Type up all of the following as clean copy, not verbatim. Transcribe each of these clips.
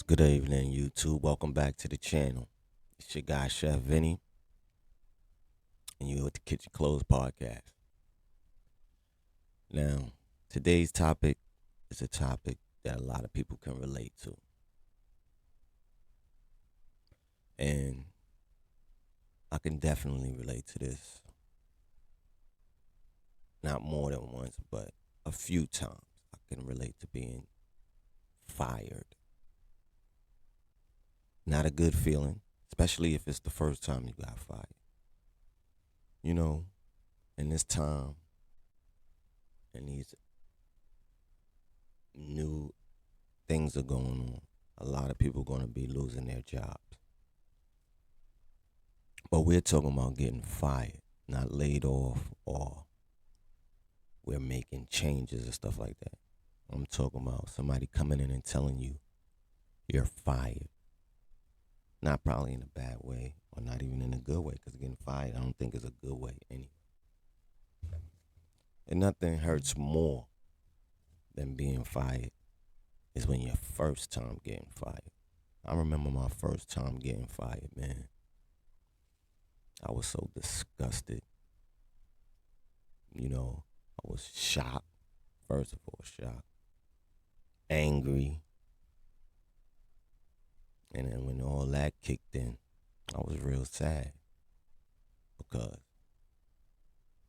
Good evening, YouTube. Welcome back to the channel. It's your guy, Chef Vinny, and you with the Kitchen Clothes Podcast. Now, today's topic is a topic that a lot of people can relate to. And I can definitely relate to this. Not more than once, but a few times I can relate to being fired. Not a good feeling, especially if it's the first time you got fired. You know, in this time, and these new things are going on, a lot of people are going to be losing their jobs. But we're talking about getting fired, not laid off, or we're making changes and stuff like that. I'm talking about somebody coming in and telling you you're fired. Not probably in a bad way, or not even in a good way, because getting fired, I don't think is a good way anyway. And nothing hurts more than being fired is when your first time getting fired. I remember my first time getting fired, man. I was so disgusted. I was shocked. First of all, shocked. Angry. And then when all that kicked in, I was real sad because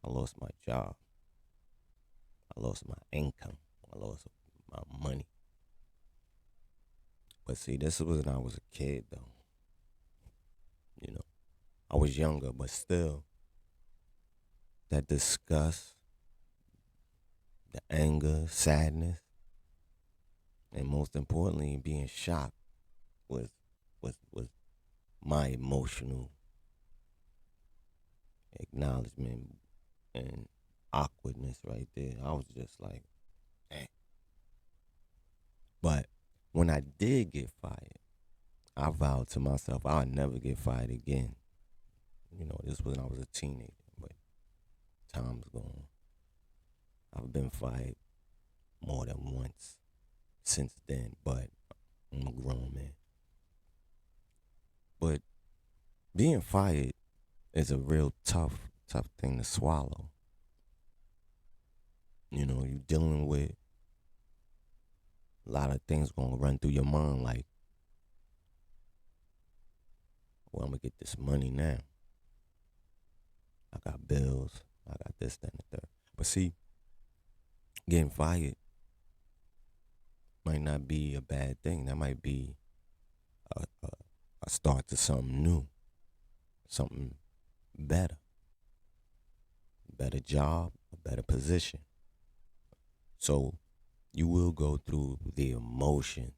I lost my job. I lost my income. I lost my money. But see, this was when I was a kid, though. I was younger, but still, that disgust, the anger, sadness, and most importantly, being shocked was my emotional acknowledgement and awkwardness right there. I was just like, eh. But when I did get fired, I vowed to myself I would never get fired again. This was when I was a teenager, but time's gone. I've been fired more than once since then, but I'm a grown man. But being fired is a real tough thing to swallow. You're dealing with a lot of things gonna run through your mind like, well, I'm gonna get this money now. I got bills. I got this, that, and the third. But see, getting fired might not be a bad thing. That might be a start to something new, something better. Better job, a better position. So you will go through the emotion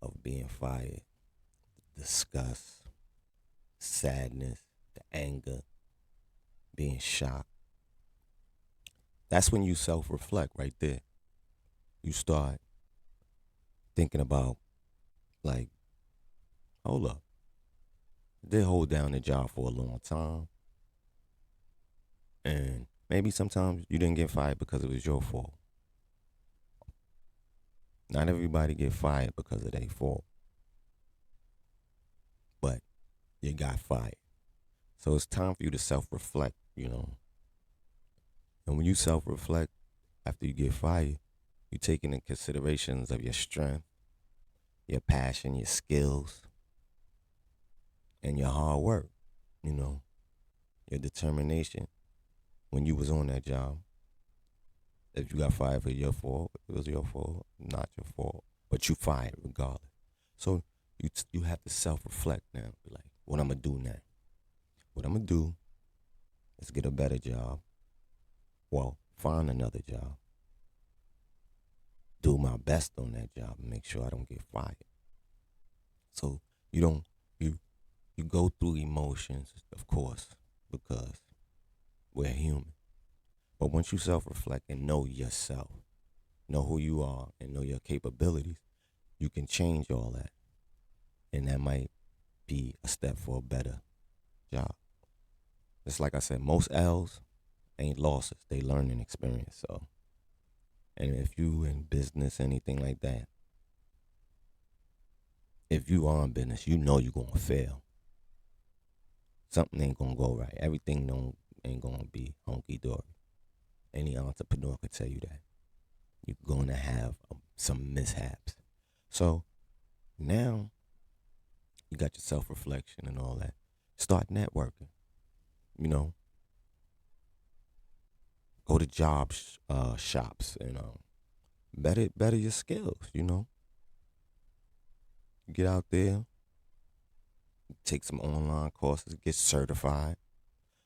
of being fired, disgust, sadness, the anger, being shocked. That's when you self-reflect right there. You start thinking about, like, hold up. I did hold down the job for a long time. And maybe sometimes you didn't get fired because it was your fault. Not everybody get fired because of their fault. But you got fired. So it's time for you to self-reflect, And when you self-reflect after you get fired, you take into considerations of your strength, your passion, your skills, and your hard work, your determination when you was on that job. If you got fired for your fault, it was your fault, not your fault. But you fired regardless. So you have to self-reflect now. Be like, what I'm going to do now? What I'm going to do is get a better job. Well, find another job. Do my best on that job and make sure I don't get fired. So you go through emotions, of course, because we're human. But once you self-reflect and know yourself, know who you are, and know your capabilities, you can change all that. And that might be a step for a better job. Just like I said, most L's ain't losses. They learning experience. So, and if you in business, anything like that, if you are in business, you know you're gonna fail. Something ain't gonna go right. Everything don't ain't gonna be honky dory. Any entrepreneur could tell you that. You're gonna have some mishaps. So now you got your self reflection and all that. Start networking. You know, go to shops. Better your skills. Get out there, take some online courses, get certified.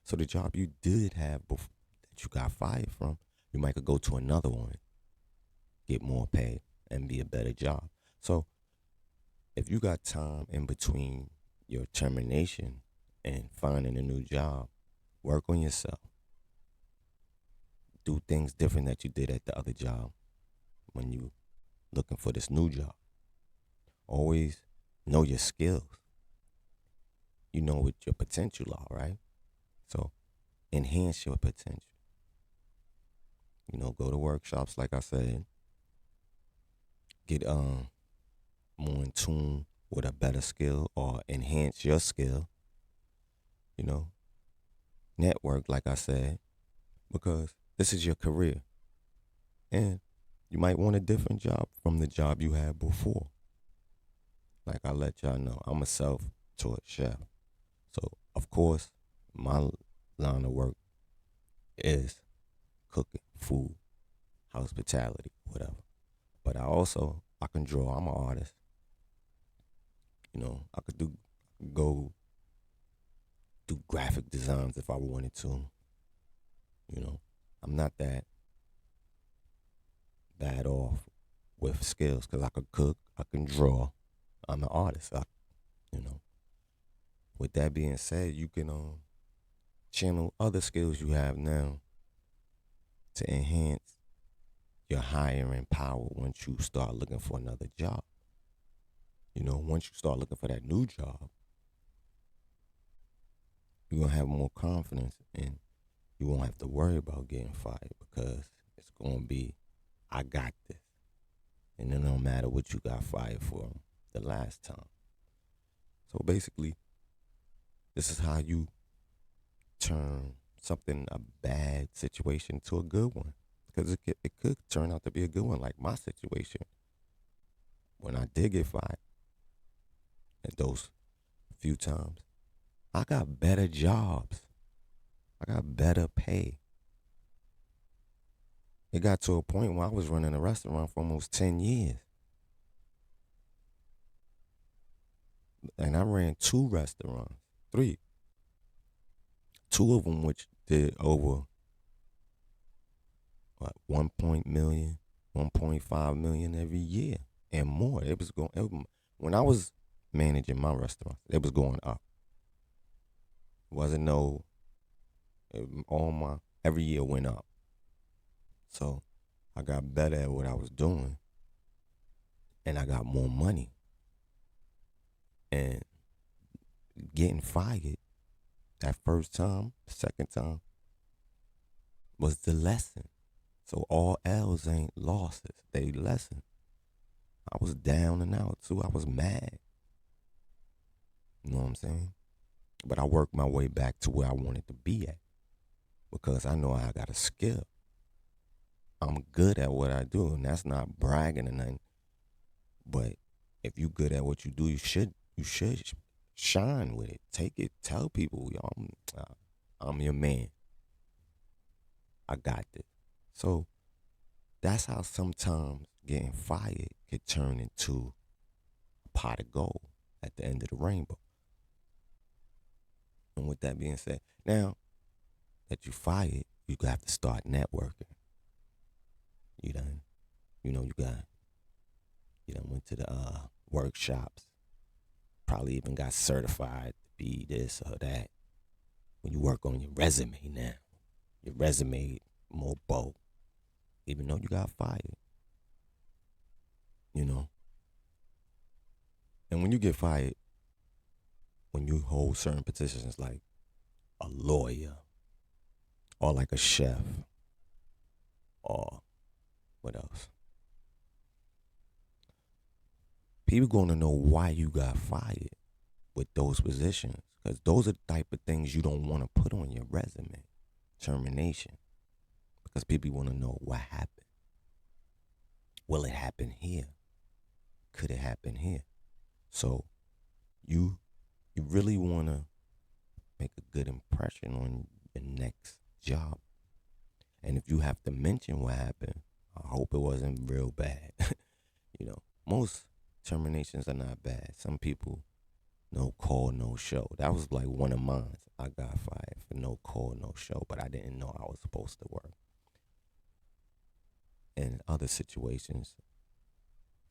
So the job you did have before that you got fired from, you might could go to another one, get more pay, and be a better job. So if you got time in between your termination and finding a new job, work on yourself. Do things different that you did at the other job when you looking for this new job. Always know your skills. You know what your potential are, right? So enhance your potential. Go to workshops like I said. Get more in tune with a better skill or enhance your skill. You know, network like I said, because this is your career. And you might want a different job from the job you had before. Like I let y'all know, I'm a self-taught chef. So, of course, my line of work is cooking, food, hospitality, whatever. But I can draw. I'm an artist. I could go do graphic designs if I wanted to. You know, I'm not that bad off with skills because I could cook, I can draw. I'm an artist. You know. With that being said, you can channel other skills you have now to enhance your hiring power once you start looking for another job. Once you start looking for that new job, you're going to have more confidence and you won't have to worry about getting fired because it's going to be, I got this. And it don't matter what you got fired for the last time. So basically, this is how you turn a bad situation to a good one. Because it could turn out to be a good one, like my situation. When I did get fired, at those few times, I got better jobs. I got better pay. It got to a point where I was running a restaurant for almost 10 years. And I ran 2 restaurants, 3. 2 of them which did over what, 1.5 million every year and more. When I was managing my restaurant, it was going up. Wasn't no, all my, every year went up. So I got better at what I was doing and I got more money. And getting fired that first time, second time, was the lesson. So all L's ain't losses, they lesson. I was down and out too. I was mad. You know what I'm saying? But I worked my way back to where I wanted to be at because I know I got a skill. I'm good at what I do, and that's not bragging or nothing. But if you good at what you do, you should shine with it. Take it. Tell people, yo, I'm your man. I got this. So that's how sometimes getting fired could turn into a pot of gold at the end of the rainbow. And with that being said, now that you fired, you have to start networking. You done, went to the workshops, probably even got certified to be this or that. When you work on your resume now, your resume more bold, even though you got fired. And when you get fired, when you hold certain positions like a lawyer or like a chef or what else? People gonna know why you got fired with those positions, because those are the type of things you don't want to put on your resume. Termination, because people want to know what happened. Will it happen here? Could it happen here? So you you really want to make a good impression on your next job. And if you have to mention what happened, I hope it wasn't real bad. Most terminations are not bad. Some people, no call, no show. That was like one of mine. I got fired for no call, no show, but I didn't know I was supposed to work. In other situations,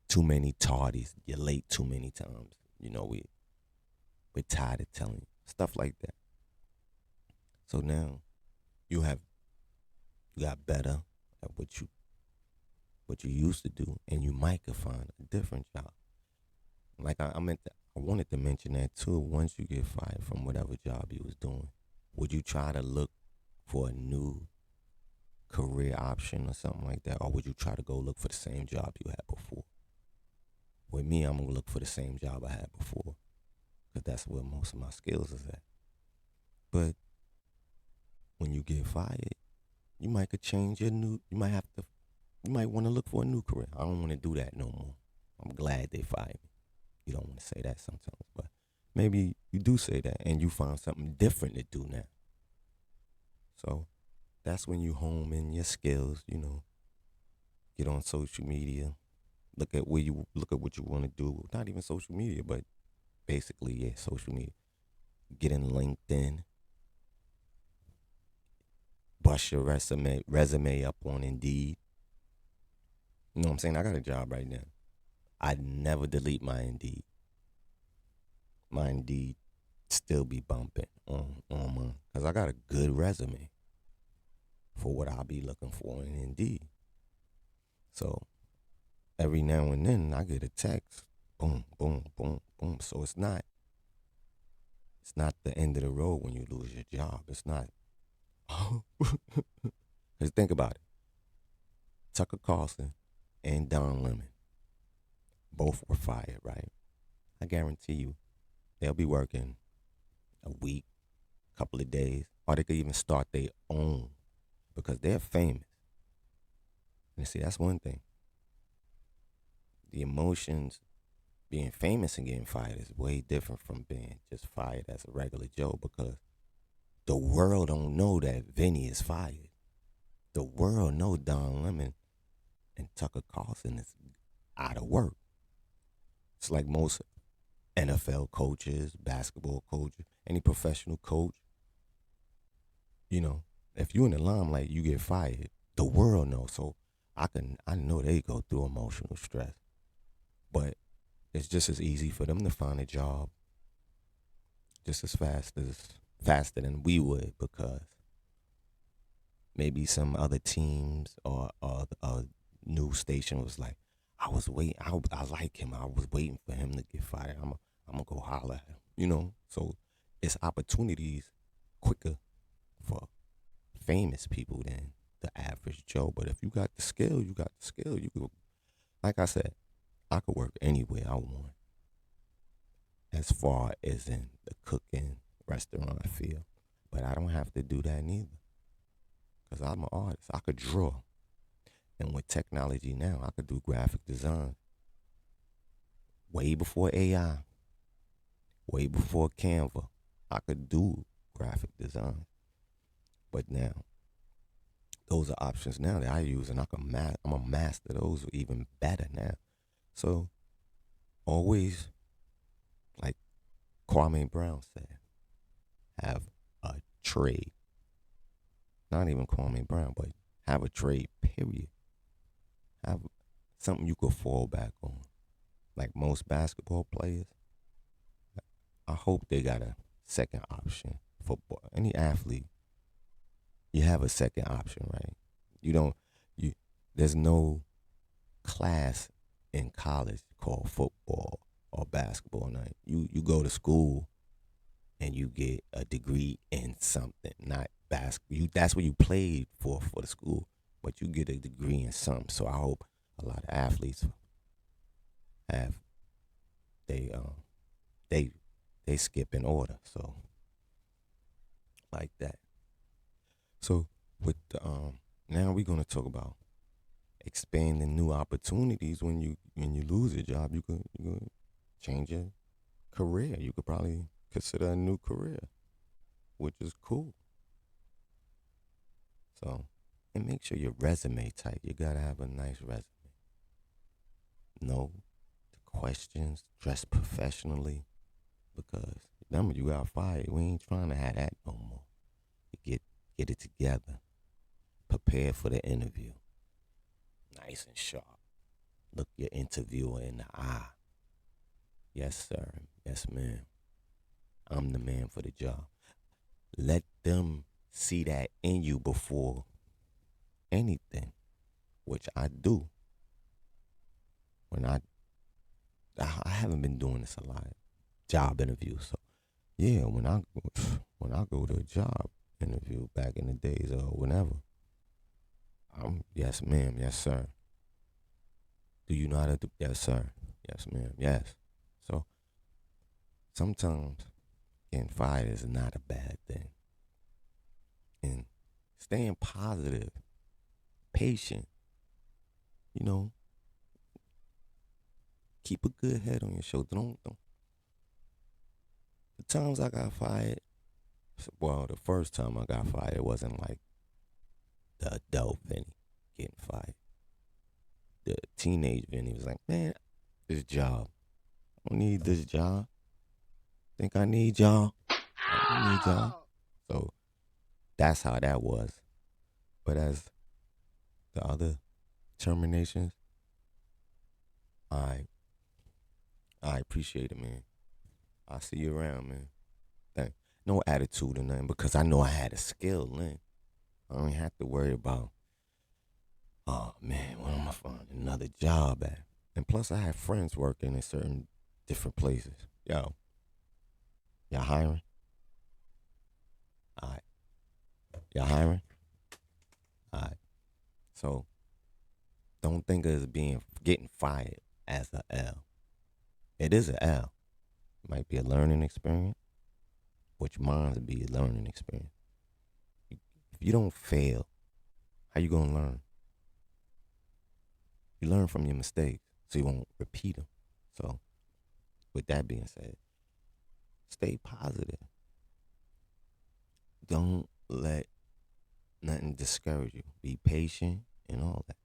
too many tardies. You're late too many times. We're tired of telling you stuff like that. So now you have you got better at what you used to do, and you might could find a different job. Like I wanted to mention that too. Once you get fired from whatever job you was doing, would you try to look for a new career option or something like that, or would you try to go look for the same job you had before? With me, I'm gonna look for the same job I had before, because that's where most of my skills is at. But when you get fired, you might could change your new. You might want to look for a new career. I don't want to do that no more. I'm glad they fired me. You don't want to say that sometimes, but maybe you do say that and you find something different to do now. So that's when you home in your skills. Get on social media, look at what you want to do. Not even social media, but basically, yeah, social media. Get in LinkedIn, brush your resume up on Indeed. You know what I'm saying? I got a job right now. I never delete my Indeed. My Indeed still be bumping on mine, because I got a good resume for what I'll be looking for in Indeed. So every now and then I get a text, boom, boom, boom, boom. So it's not the end of the road when you lose your job. It's not. Because think about it. Tucker Carlson and Don Lemon both were fired, right? I guarantee you they'll be working a week, couple of days, or they could even start their own, because they're famous. And see, that's one thing. The emotions, being famous and getting fired is way different from being just fired as a regular Joe, because the world don't know that Vinny is fired. The world know Don Lemon and Tucker Carlson is out of work. It's like most NFL coaches, basketball coaches, any professional coach. If you in the limelight, you get fired. The world knows. So I know they go through emotional stress, but it's just as easy for them to find a job just as faster than we would, because maybe some other teams or a news station was like, I was waiting. I like him. I was waiting for him to get fired. I'm gonna go holler at him. So it's opportunities quicker for famous people than the average Joe. But if you got the skill, you got the skill. You could, like I said, I could work anywhere I want, as far as in the cooking restaurant field. But I don't have to do that neither, because I'm an artist. I could draw. And with technology now, I could do graphic design way before AI, way before Canva. I could do graphic design. But now, those are options now that I use, and I'm a master those even better now. So always, like Kwame Brown said, have a trade. Not even Kwame Brown, but have a trade, period. Have something you could fall back on. Like most basketball players, I hope they got a second option. Football, any athlete, you have a second option, right? You don't, you, there's no class in college called football or basketball. Now, you go to school and you get a degree in something, not basketball. That's what you played for the school, but you get a degree in something. So I hope a lot of athletes have they they they skip in order. So like that. So with the now we're gonna talk about expanding new opportunities when you lose a job. You could change your career. You could probably consider a new career, which is cool. So and make sure your resume tight. You gotta have a nice resume. Know the questions, dress professionally, because remember you got fired. We ain't trying to have that no more. You get it together. Prepare for the interview. Nice and sharp. Look your interviewer in the eye. Yes, sir. Yes, ma'am. I'm the man for the job. Let them see that in you before anything, which I do. When I haven't been doing this a lot, job interviews. So yeah, when I go to a job interview back in the days or whenever, I'm yes, ma'am, yes, sir. Do you know how to do? Yes, sir. Yes, ma'am. Yes. So sometimes getting fired is not a bad thing, and staying positive, patient. You know, keep a good head on your shoulder. Don't. The times I got fired, well, the first time I got fired, it wasn't like the adult Vinny getting fired. The teenage Vinny was like, man, this job. I don't need this job. Think I need y'all? I don't need y'all. So that's how that was. But as the other terminations, I I appreciate it, man. I'll see you around, man. Thank. No attitude or nothing because I know I had a skill, man. I don't have to worry about, oh man, where am I finding another job at? And plus, I have friends working in certain different places. Yo, y'all hiring? All right. Y'all hiring? All right. So don't think of it as being getting fired as a L. It is a L. It might be a learning experience, which mine would be a learning experience. If you don't fail, how you gonna learn? You learn from your mistakes, so you won't repeat them. So, with that being said, stay positive. Don't let nothing discourage you. Be patient and all that.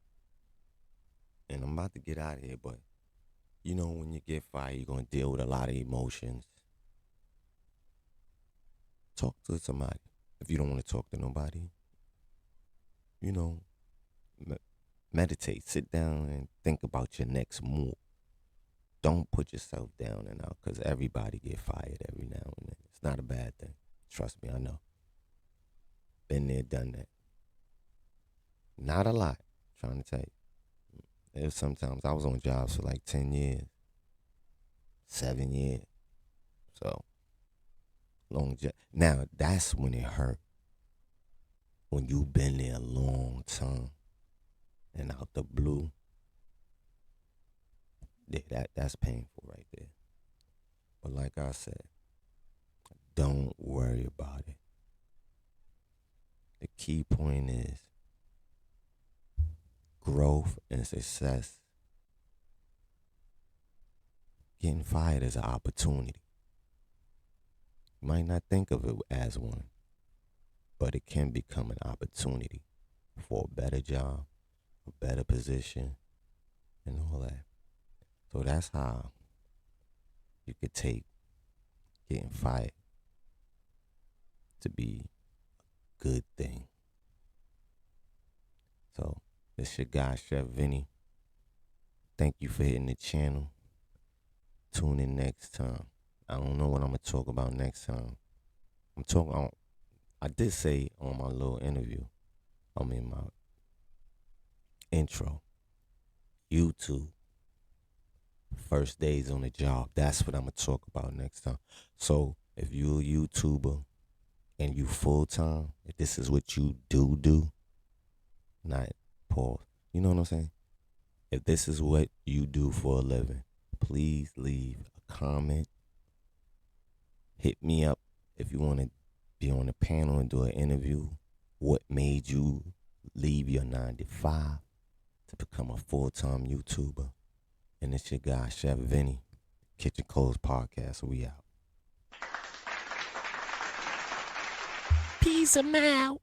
And I'm about to get out of here, but you know, when you get fired, you're gonna deal with a lot of emotions. Talk to somebody. If you don't want to talk to nobody, you know, meditate. Sit down and think about your next move. Don't put yourself down and out because everybody get fired every now and then. It's not a bad thing. Trust me, I know. Been there, done that. Not a lot. Trying to tell you. There's sometimes I was on jobs for like 10 years, 7 years. So long job. Now that's when it hurt. When you've been there a long time and out the blue, yeah, that's painful right there. But like I said, don't worry about it. The key point is growth and success. Getting fired is an opportunity. You might not think of it as one, but it can become an opportunity for a better job, a better position, and all that. So that's how you could take getting fired to be a good thing. So this your guy, Chef Vinny. Thank you for hitting the channel. Tune in next time. I don't know what I'm gonna talk about next time. I'm talking on, I did say on my little interview, I mean my intro, YouTube, first days on the job. That's what I'm gonna talk about next time. So if you're a YouTuber and you full time, if this is what you do, not pause. You know what I'm saying? If this is what you do for a living, please leave a comment. Hit me up if you want to be on the panel and do an interview. What made you leave your 9 to 5 to become a full-time YouTuber? And it's your guy, Chef Vinny, Kitchen Clothes Podcast. We out. Peace, I'm out.